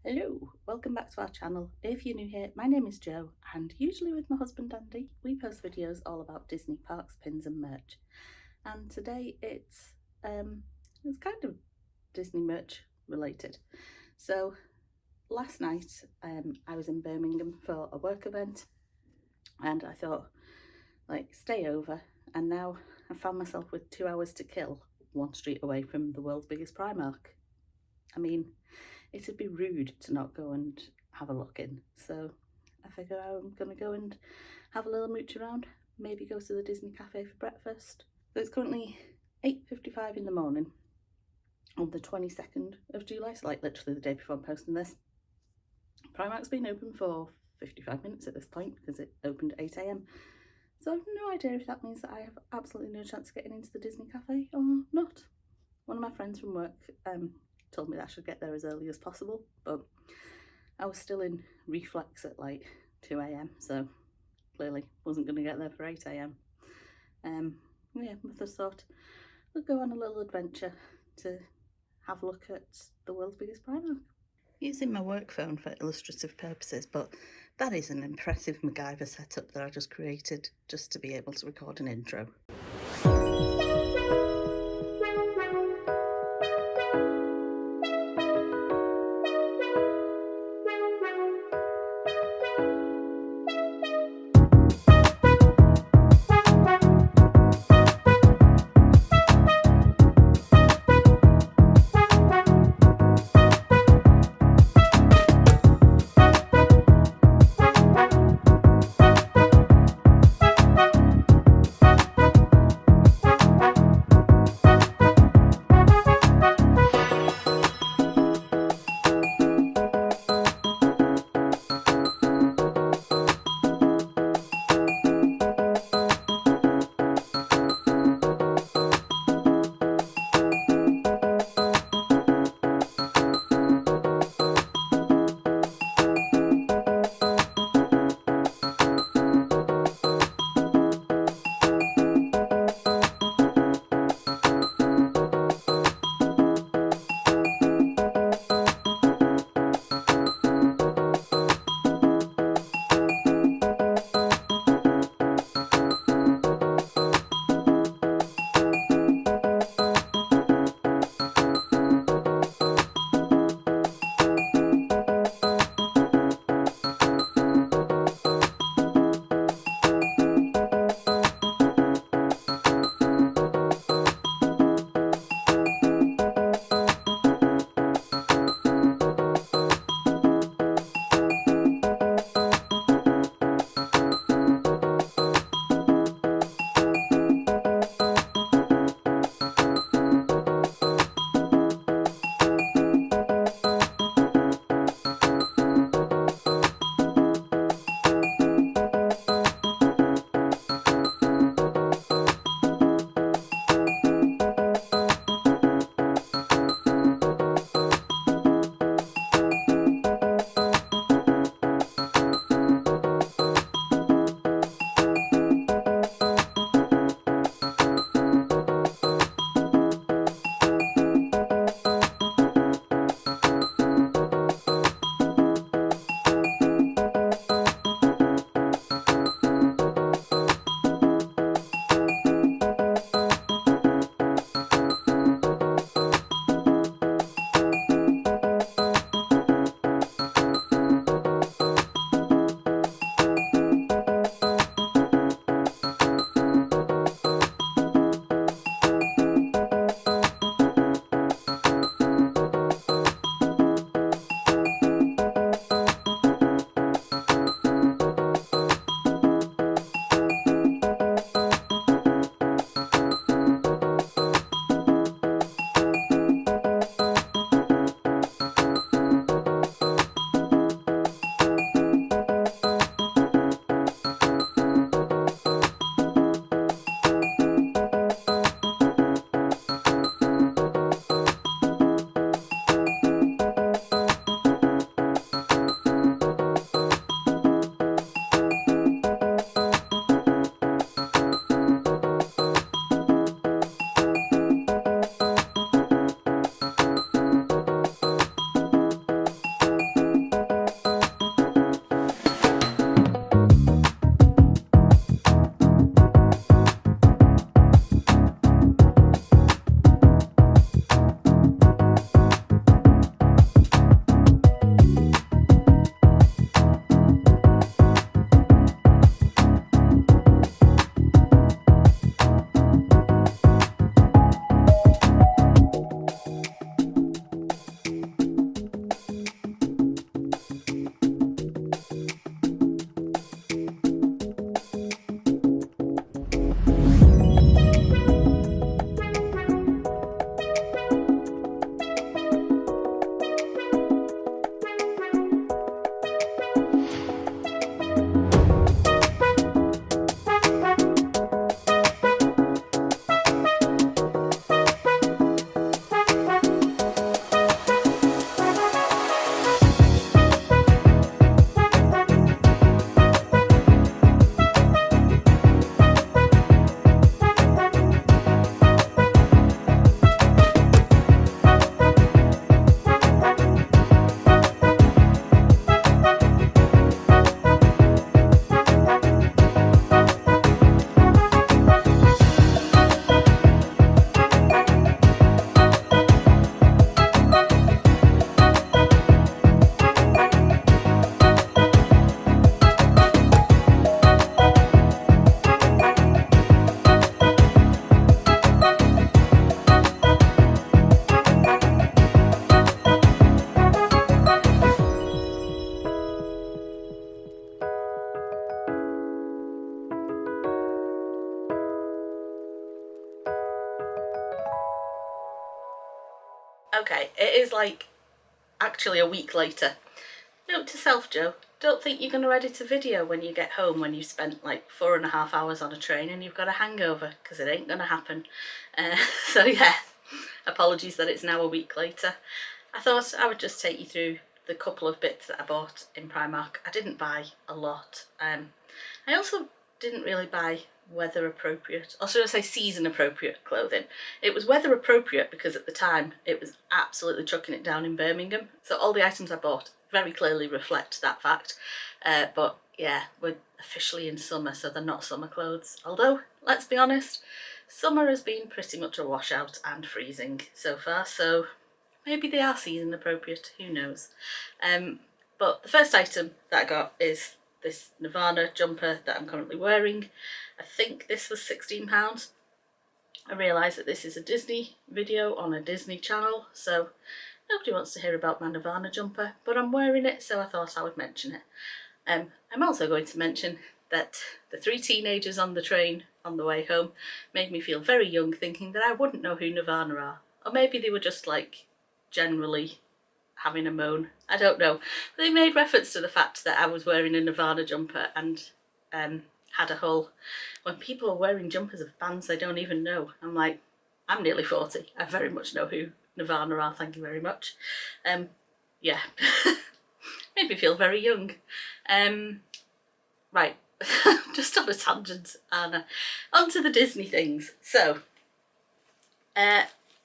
Hello, welcome back to our channel. If you're new here, my name is Jo, and usually with my husband Andy, we post videos all about Disney parks, pins and merch. And today it's kind of Disney merch related. So last night I was in Birmingham for a work event, and I thought, stay over, and now I found myself with 2 hours to kill, one street away from the world's biggest Primark. I mean, it'd be rude to not go and have a look in. So I figure I'm going to go and have a little mooch around, maybe go to the Disney cafe for breakfast. So it's currently 8:55 in the morning on the 22nd of July, so literally the day before I'm posting this. Primark's been open for 55 minutes at this point because it opened at 8 AM. So I have no idea if that means that I have absolutely no chance of getting into the Disney cafe or not. One of my friends from work told me that I should get there as early as possible, but I was still in reflex at 2 AM, so clearly wasn't going to get there for 8 AM. Yeah, I just thought we'll go on a little adventure to have a look at the world's biggest Primark. Using my work phone for illustrative purposes, but that is an impressive MacGyver setup that I just created just to be able to record an intro. Okay, it is like actually a week later. Note to self, Joe, don't think you're going to edit a video when you get home when you've spent like 4.5 hours on a train and you've got a hangover, because it ain't going to happen. So yeah, apologies that it's now a week later. I thought I would just take you through the couple of bits that I bought in Primark. I didn't buy a lot. I also didn't really buy weather appropriate, or should I say season appropriate clothing. It was weather appropriate because at the time it was absolutely chucking it down in Birmingham, so all the items I bought very clearly reflect that fact. But yeah, we're officially in summer, so they're not summer clothes, although let's be honest, summer has been pretty much a washout and freezing so far, so maybe they are season appropriate, who knows. But the first item that I got is this Nirvana jumper that I'm currently wearing. I think this was £16. I realise that this is a Disney video on a Disney channel, so nobody wants to hear about my Nirvana jumper, but I'm wearing it, so I thought I would mention it. I'm also going to mention that the 3 teenagers on the train on the way home made me feel very young, thinking that I wouldn't know who Nirvana are. Or maybe they were just like generally having a moan. I don't know. They made reference to the fact that I was wearing a Nirvana jumper and had a whole, when people are wearing jumpers of bands they don't even know. I'm like, I'm nearly 40. I very much know who Nirvana are, thank you very much. Yeah, made me feel very young. Right, just on a tangent, and on to the Disney things. So,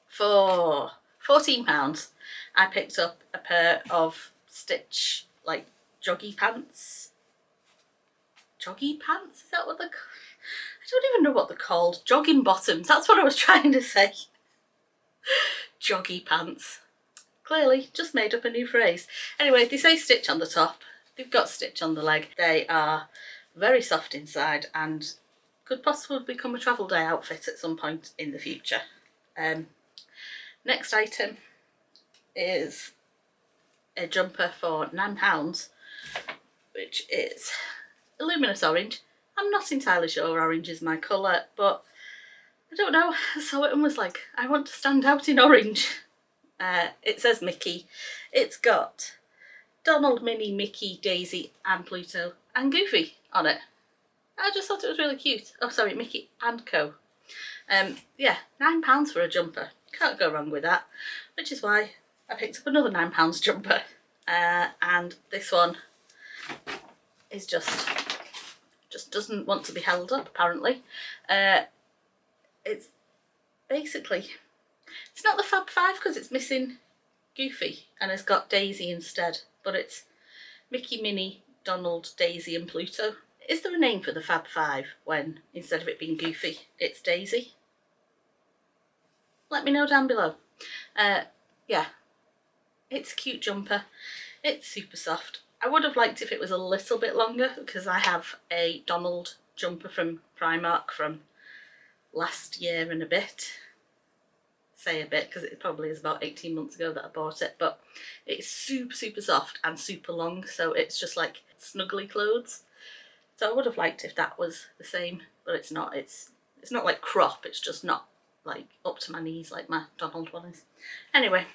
for £14, I picked up a pair of Stitch, like, joggy pants. Joggy pants? Is that what they're called? I don't even know what they're called. Jogging bottoms, that's what I was trying to say. Joggy pants. Clearly, just made up a new phrase. Anyway, they say Stitch on the top. They've got Stitch on the leg. They are very soft inside and could possibly become a travel day outfit at some point in the future. Next item is a jumper for £9, which is a luminous orange. I'm not entirely sure orange is my colour, but I don't know. I saw it and was like, I want to stand out in orange. It says Mickey. It's got Donald, Minnie, Mickey, Daisy and Pluto and Goofy on it. I just thought it was really cute. Oh sorry, Mickey and Co. Yeah, £9 for a jumper. Can't go wrong with that. Which is why I picked up another £9 jumper. And this one is just doesn't want to be held up apparently. It's basically, it's not the Fab Five because it's missing Goofy and it's got Daisy instead, but it's Mickey, Minnie, Donald, Daisy and Pluto. Is there a name for the Fab Five when instead of it being Goofy it's Daisy? Let me know down below. Yeah, it's a cute jumper. It's super soft. I would have liked if it was a little bit longer because I have a Donald jumper from Primark from last year and a bit. Say a bit because it probably is about 18 months ago that I bought it, but it's super soft and super long, so it's just like snuggly clothes. So I would have liked if that was the same, but it's not. It's not like crop, it's just not like up to my knees like my Donald one is. Anyway,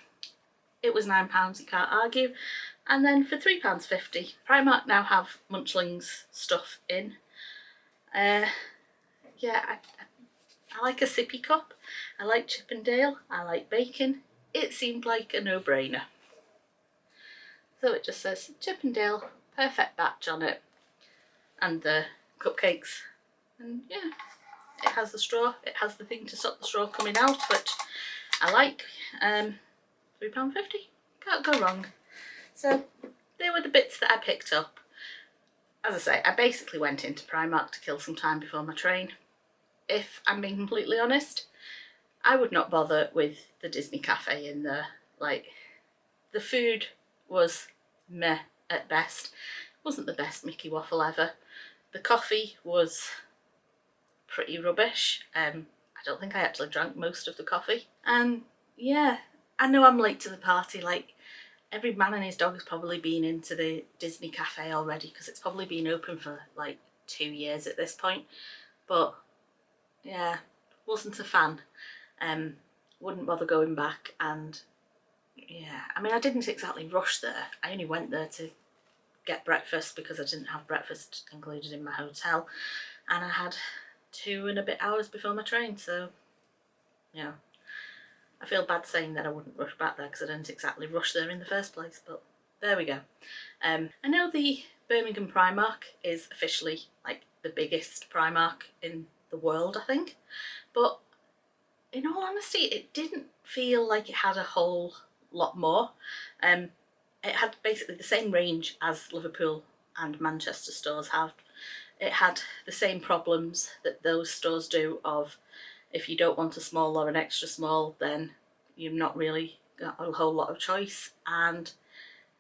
it was £9, you can't argue. And then for £3.50, Primark now have Munchlings stuff in. Yeah, I like a sippy cup, I like Chippendale, I like bacon. It seemed like a no-brainer. So it just says Chippendale, perfect batch on it, and the cupcakes. And yeah, it has the straw, it has the thing to stop the straw coming out, which I like. £3.50, can't go wrong. So they were the bits that I picked up. As I say, I basically went into Primark to kill some time before my train. If I'm being completely honest, I would not bother with the Disney cafe in there. Like, the food was meh at best. It wasn't the best Mickey waffle ever. The coffee was pretty rubbish. I don't think I actually drank most of the coffee. And yeah, I know I'm late to the party. Like, every man and his dog has probably been into the Disney cafe already because it's probably been open for like 2 years at this point. But yeah, wasn't a fan. Wouldn't bother going back, and yeah, I mean, I didn't exactly rush there. I only went there to get breakfast because I didn't have breakfast included in my hotel, and I had 2 and a bit hours before my train, so yeah. I feel bad saying that I wouldn't rush back there because I didn't exactly rush there in the first place, but there we go. I know the Birmingham Primark is officially like the biggest Primark in the world, I think, but in all honesty, it didn't feel like it had a whole lot more. It had basically the same range as Liverpool and Manchester stores have. It had the same problems that those stores do of if you don't want a small or an extra small, then you've not really got a whole lot of choice. And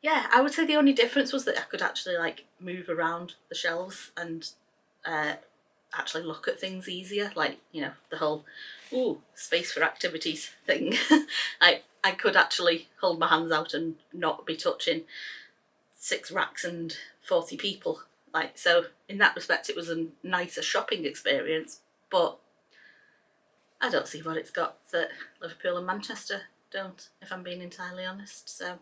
yeah, I would say the only difference was that I could actually like move around the shelves and actually look at things easier, like, you know, the whole space for activities thing. I could actually hold my hands out and not be touching 6 racks and 40 people. Like, so in that respect it was a nicer shopping experience, but I don't see what it's got that Liverpool and Manchester don't, if I'm being entirely honest. So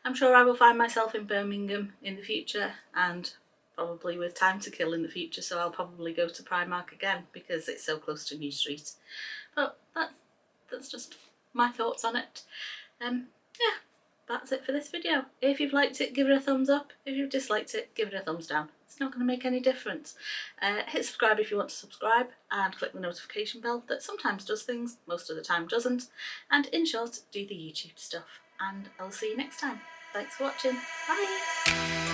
I'm sure I will find myself in Birmingham in the future, and probably with time to kill in the future, so I'll probably go to Primark again because it's so close to New Street. But that's just my thoughts on it. Yeah, that's it for this video. If you've liked it, give it a thumbs up. If you've disliked it, give it a thumbs down. It's not going to make any difference. Hit subscribe if you want to subscribe, and click the notification bell that sometimes does things, most of the time doesn't. And in short, do the YouTube stuff. And I'll see you next time. Thanks for watching. Bye!